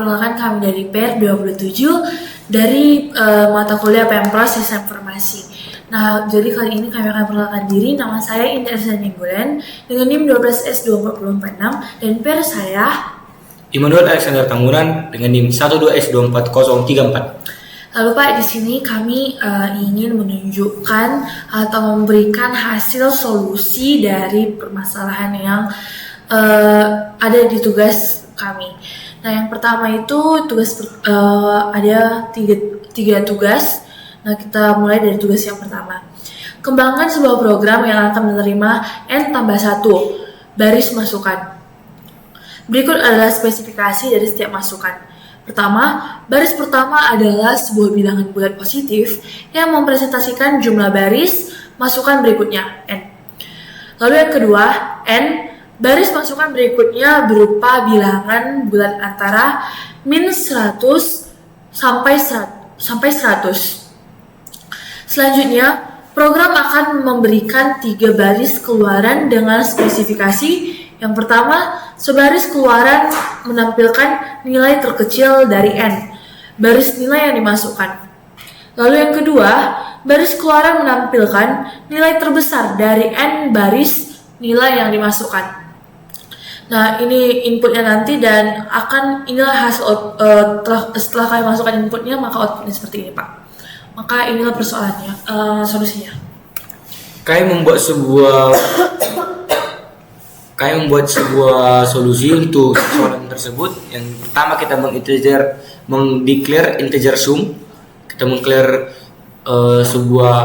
perkenalkan kami dari PER 27 dari mata kuliah Pempros Sistem Informasi. Nah, jadi kali ini kami akan perkenalkan diri. Nama saya Indah Minggulen dengan NIM 12S24046 dan PER saya Immanuel Alexander Tambunan dengan NIM 12S24034. Lalu Pak, di sini kami ingin menunjukkan atau memberikan hasil solusi dari permasalahan yang ada di tugas kami. Nah, yang pertama itu ada tiga tugas. Nah, kita mulai dari tugas yang pertama. Kembangkan sebuah program yang akan menerima N+1 baris masukan. Berikut adalah spesifikasi dari setiap masukan. Pertama, baris pertama adalah sebuah bilangan bulat positif yang mempresentasikan jumlah baris masukan berikutnya, N. Lalu yang kedua, N, baris masukan berikutnya berupa bilangan bulat antara min 100 sampai 100. Selanjutnya, program akan memberikan 3 baris keluaran dengan spesifikasi. Yang pertama, sebaris keluaran menampilkan nilai terkecil dari N, baris nilai yang dimasukkan. Lalu yang kedua, baris keluaran menampilkan nilai terbesar dari N baris nilai yang dimasukkan. Nah, ini inputnya nanti dan inilah hasil setelah kalian masukkan inputnya, maka outputnya seperti ini, Pak. Maka inilah persoalannya, solusinya. Kalian membuat sebuah solusi untuk persoalan tersebut. Yang pertama, kita mendeclare integer sum. Kita mengclear sebuah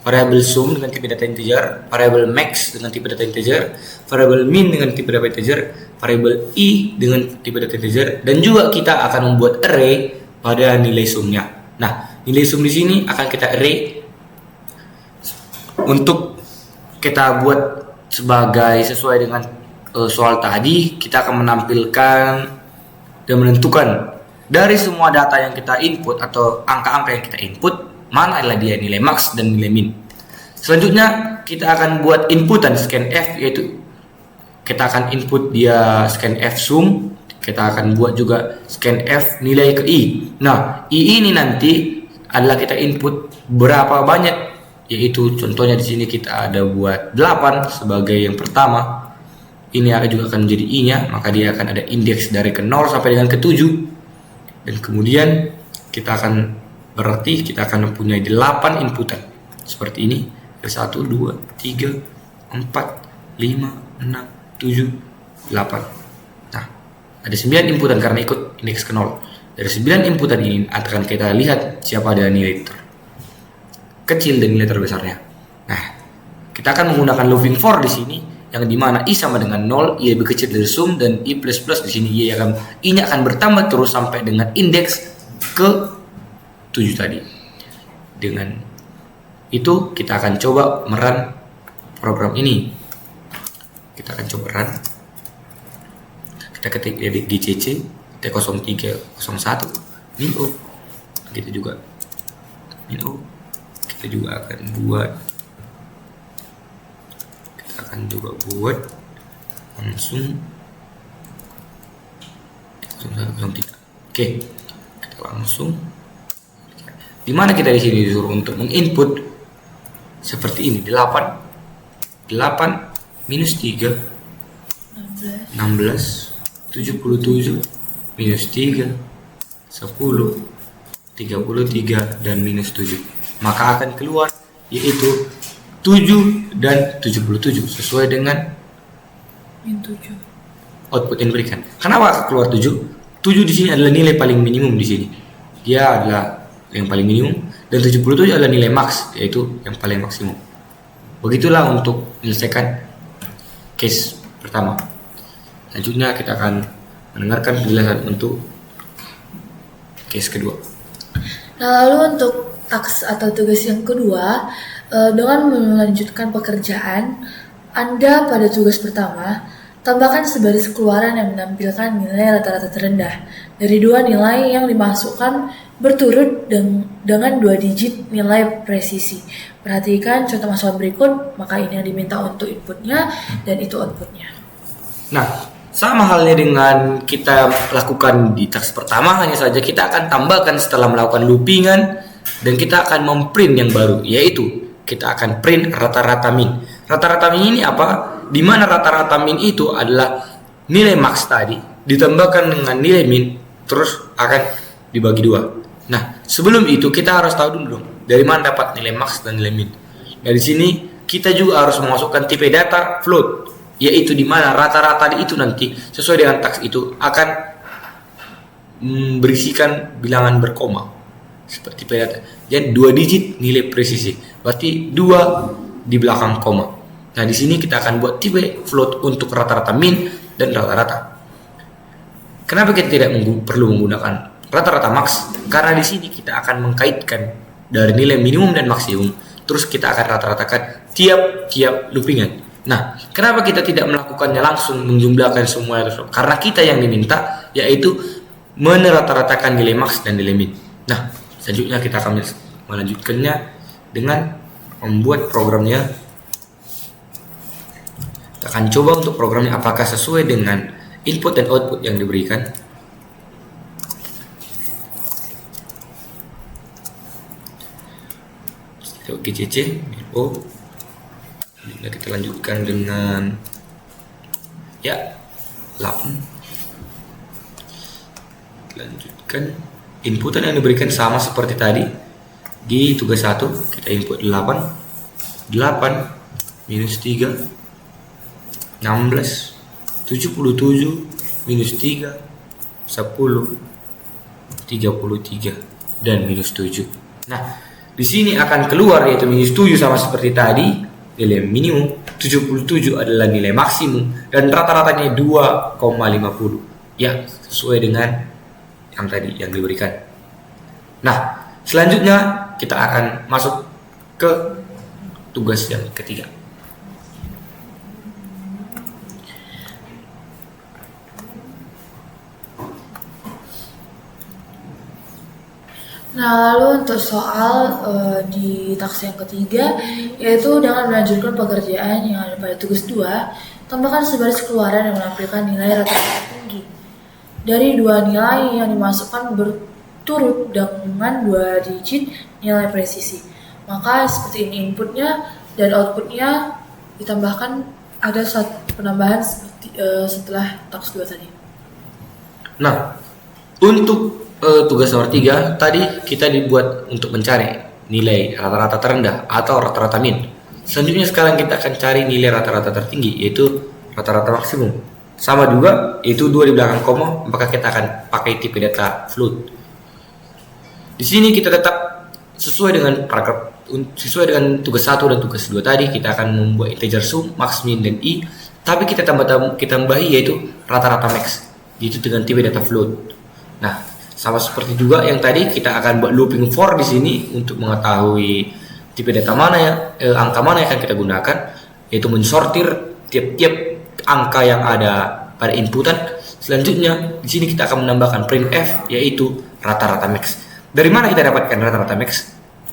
variabel sum dengan tipe data integer, variabel max dengan tipe data integer, variabel min dengan tipe data integer, variabel i dengan tipe data integer, dan juga kita akan membuat array pada nilai sumnya. Nah, nilai sum di sini akan kita array untuk kita buat sesuai dengan soal tadi. Kita akan menampilkan dan menentukan dari semua data yang kita input atau angka-angka yang kita input, mana adalah dia nilai max dan nilai min. Selanjutnya kita akan buat inputan scanf, yaitu kita akan input dia scanf sum. Kita akan buat juga scanf nilai ke i. Nah, i ini nanti adalah kita input berapa banyak, yaitu contohnya di sini kita ada buat 8 sebagai yang pertama. Ini juga akan menjadi i-nya, maka dia akan ada indeks dari ke 0 sampai dengan ke 7. Dan kemudian kita akan mempunyai 8 inputan seperti ini. 1, 2, 3, 4, 5, 6, 7, 8. Nah, ada 9 inputan karena ikut indeks ke 0. Dari 9 inputan ini akan kita lihat siapa ada nilai terkecil dan nilai terbesarnya. Nah, kita akan menggunakan looping for di sini, yang dimana i sama dengan 0, i lebih kecil dari sum, dan i plus plus di sini i-nya akan bertambah terus sampai dengan indeks ke 7 tadi. Dengan itu kita akan coba merun program ini. Kita akan coba run. Kita ketik di gcc T0301 min o. Kita juga min o. Kita juga akan buat langsung 0103. Oke, kita langsung. Dimana kita di sini disuruh untuk menginput seperti ini, 8 minus 3 16 77 minus 3 10 33 dan minus 7. Maka akan keluar yaitu 7 dan 77 sesuai dengan Min 7. output yang diberikan. Kenapa keluar 7? 7 di sini adalah nilai paling minimum di sini. Dia adalah yang paling minimum, dan 77 adalah nilai max, yaitu yang paling maksimum. Begitulah untuk menyelesaikan case pertama. Selanjutnya kita akan mendengarkan penjelasan untuk case kedua. Nah, lalu untuk taks atau tugas yang kedua, dengan melanjutkan pekerjaan Anda pada tugas pertama, tambahkan sebaris keluaran yang menampilkan nilai rata-rata terendah dari 2 nilai yang dimasukkan berturut dengan 2 digit nilai presisi. Perhatikan contoh masukan berikut, maka ini yang diminta untuk inputnya dan itu outputnya. Nah, sama halnya dengan kita lakukan di task pertama, hanya saja kita akan tambahkan setelah melakukan loopingan dan kita akan memprint yang baru, yaitu kita akan print rata-rata min. Rata-rata min ini apa? Dimana rata-rata min itu adalah nilai max tadi ditambahkan dengan nilai min, terus akan dibagi dua. Nah, sebelum itu kita harus tahu dulu dong, dari mana dapat nilai max dan nilai min. Dari sini kita juga harus memasukkan tipe data float, yaitu di mana rata-rata itu nanti sesuai dengan taks itu akan berisikan bilangan berkoma seperti tipe data. Jadi 2 digit nilai presisi, berarti 2 di belakang koma. Nah, di sini kita akan buat tipe float untuk rata-rata min dan rata-rata. Kenapa kita tidak perlu menggunakan rata-rata max? Karena di sini kita akan mengkaitkan dari nilai minimum dan maksimum, terus kita akan rata-ratakan tiap loopingan. Nah, kenapa kita tidak melakukannya langsung menjumlahkan semua itu? Karena kita yang diminta yaitu menerata-ratakan nilai max dan nilai min. Nah, selanjutnya kita akan melanjutkannya dengan membuat programnya. Kita akan coba untuk programnya apakah sesuai dengan input dan output yang diberikan. GCC, kita lanjutkan dengan 8. Lanjutkan inputan yang diberikan sama seperti tadi di tugas 1. Kita input 8 minus 3 16 77 minus 3 10 33 dan minus 7. Nah, di sini akan keluar yaitu minus 7 sama seperti tadi, nilai minimum, 77 adalah nilai maksimum, dan rata-ratanya 2,50. Ya, sesuai dengan yang tadi yang diberikan. Nah, selanjutnya kita akan masuk ke tugas yang ketiga. Nah, lalu untuk soal di taks yang ketiga, yaitu dengan melanjutkan pekerjaan yang ada pada tugas 2, tambahkan sebaris keluaran yang menampilkan nilai rata-rata tinggi dari 2 nilai yang dimasukkan berturut dengan 2 digit nilai presisi. Maka seperti ini inputnya dan outputnya ditambahkan, ada penambahan seperti setelah taks 2 tadi. Nah, untuk tugas nomor 3 tadi kita dibuat untuk mencari nilai rata-rata terendah atau rata-rata min. Selanjutnya sekarang kita akan cari nilai rata-rata tertinggi, yaitu rata-rata maksimum. Sama juga, yaitu 2 di belakang koma, maka kita akan pakai tipe data float. Di sini kita tetap sesuai dengan tugas 1 dan tugas 2 tadi, kita akan membuat integer sum, max, min, dan i, tapi kita tambahi yaitu rata-rata max, yaitu dengan tipe data float. Nah, sama seperti juga yang tadi, kita akan buat looping for di sini untuk mengetahui tipe data mana angka mana yang akan kita gunakan, yaitu mensortir tiap-tiap angka yang ada pada inputan. Selanjutnya di sini kita akan menambahkan printf, yaitu rata-rata max. Dari mana kita dapatkan rata-rata max?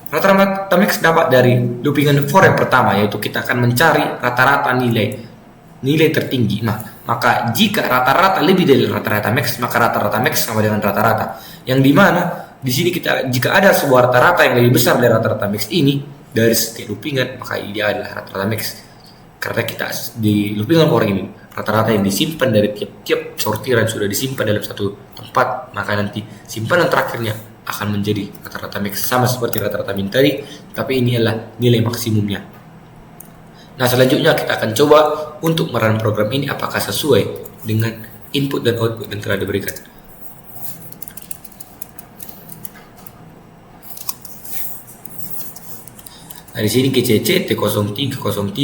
Rata-rata max dapat dari loopingan for yang pertama, yaitu kita akan mencari rata-rata nilai tertinggi. Nah, maka jika rata-rata lebih dari rata-rata max, maka rata-rata max sama dengan rata-rata. Yang dimana di sini jika ada sebuah rata-rata yang lebih besar dari rata-rata max ini dari setiap loopingan, maka dia adalah rata-rata max. Karena kita di loopingan for ini rata-rata yang disimpan dari tiap-tiap sortiran sudah disimpan dalam satu tempat, maka nanti simpanan terakhirnya akan menjadi rata-rata max, sama seperti rata-rata min tadi, tapi ini adalah nilai maksimumnya. Nah, selanjutnya kita akan coba untuk merun program ini apakah sesuai dengan input dan output yang telah diberikan. Nah, di sini GCC T0303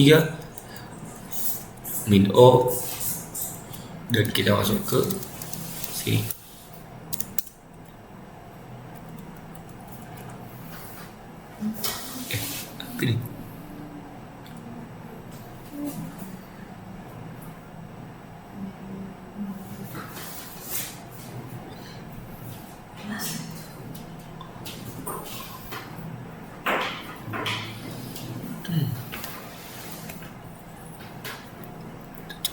min O, dan kita masuk ke sini. Apa ini?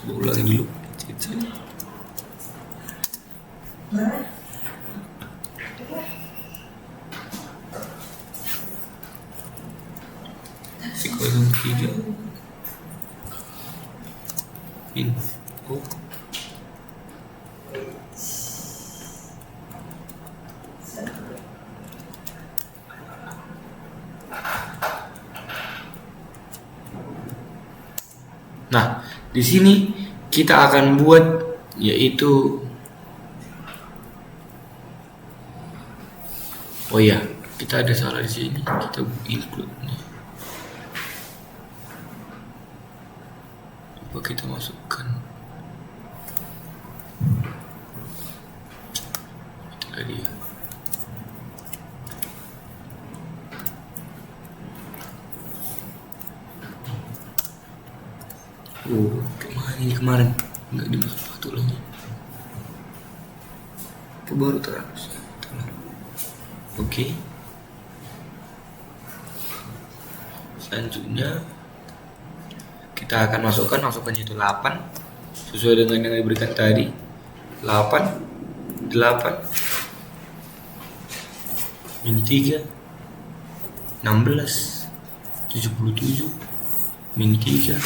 Coba ulangi dulu. 3 min oh. Nah, di sini kita akan buat yaitu oh ya, kita ada salah di sini. Kita include nih. Coba kita masukkan. Itu tadi ya. Oh, kemarin nggak dimasuk satu lagi. Itu baru terus. Oke. Selanjutnya kita akan masukkannya itu 8 sesuai dengan yang diberikan tadi. 8 min 3 16 77 min 3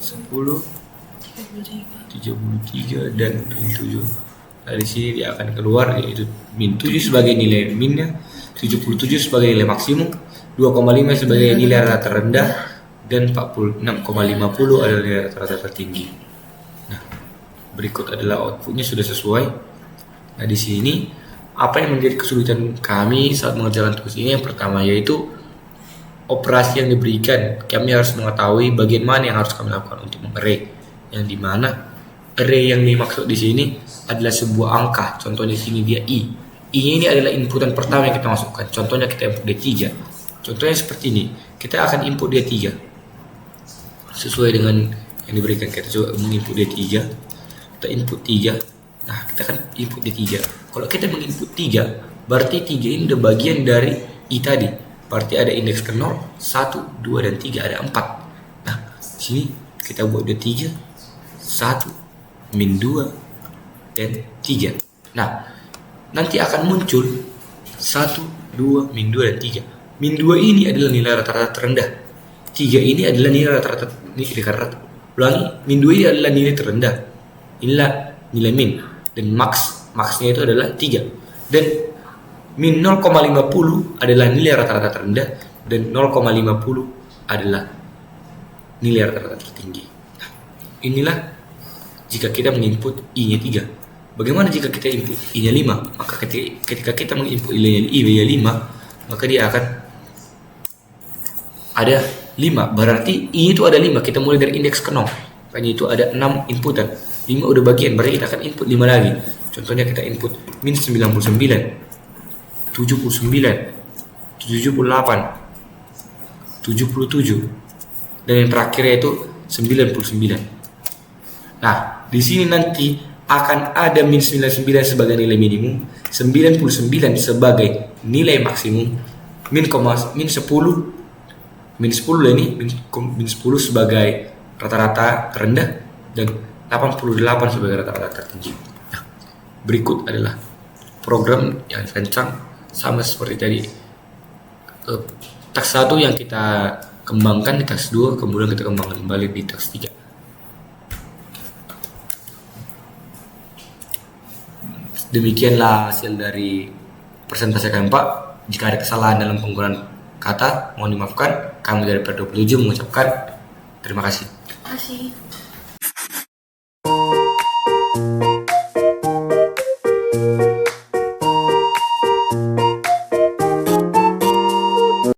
10 33 dan min 7. Dari sini dia akan keluar yaitu min 7 sebagai nilai minnya, 77 sebagai nilai maksimum, 2,5 sebagai nilai rata rendah, dan 46,50 adalah nilai rata tertinggi. Nah, berikut adalah outputnya sudah sesuai. Nah, di sini apa yang menjadi kesulitan kami saat mengerjakan tugas ini? Yang pertama yaitu operasi yang diberikan. Kami harus mengetahui bagian mana yang harus kami lakukan untuk mengarray, yang dimana array yang dimaksud di sini adalah sebuah angka. Contohnya di sini dia i. I-nya ini adalah inputan pertama yang kita masukkan. Contohnya kita input D3. Contohnya seperti ini. Kita akan input D3 sesuai dengan yang diberikan. Kita coba menginput D3. Kita input 3. Nah, kita akan input D3. Kalau kita menginput 3, berarti 3 ini udah bagian dari i tadi. Berarti ada indeks ke 0, 1, 2, dan 3. Ada 4. Nah, sini kita buat D3, 1, min 2, dan 3. Nah, nanti akan muncul 1, 2, min 2, dan 3. Min 2 ini adalah nilai rata-rata terendah. 3 ini adalah nilai rata-rata. Ulangi, min 2 ini adalah nilai terendah. Inilah nilai min. Dan maksnya itu adalah 3. Dan min 0,50 adalah nilai rata-rata terendah. Dan 0,50 adalah nilai rata-rata tertinggi. Nah, inilah jika kita menginput i-nya 3. Bagaimana jika kita input i-nya 5? Maka ketika kita menginput i-nya 5, maka dia akan ada 5. Berarti i itu ada 5. Kita mulai dari indeks ke 0. Makanya itu ada 6 inputan. 5 udah bagian, berarti kita akan input 5 lagi. Contohnya kita input min 99, 79, 78, 77, dan yang terakhirnya itu 99. Nah, di sini nanti akan ada min 99 sebagai nilai minimum, 99 sebagai nilai maksimum, min 10 lah ini, min 10 sebagai rata-rata terendah, dan 88 sebagai rata-rata tertinggi. Nah, berikut adalah program yang rancang sama seperti tadi. Task 1 yang kita kembangkan di task 2, kemudian kita kembangkan kembali di task 3. Demikianlah hasil dari presentasi kami, Pak. Jika ada kesalahan dalam penggunaan kata, mohon dimaafkan. Kami dari Per27 mengucapkan terima kasih. Terima kasih.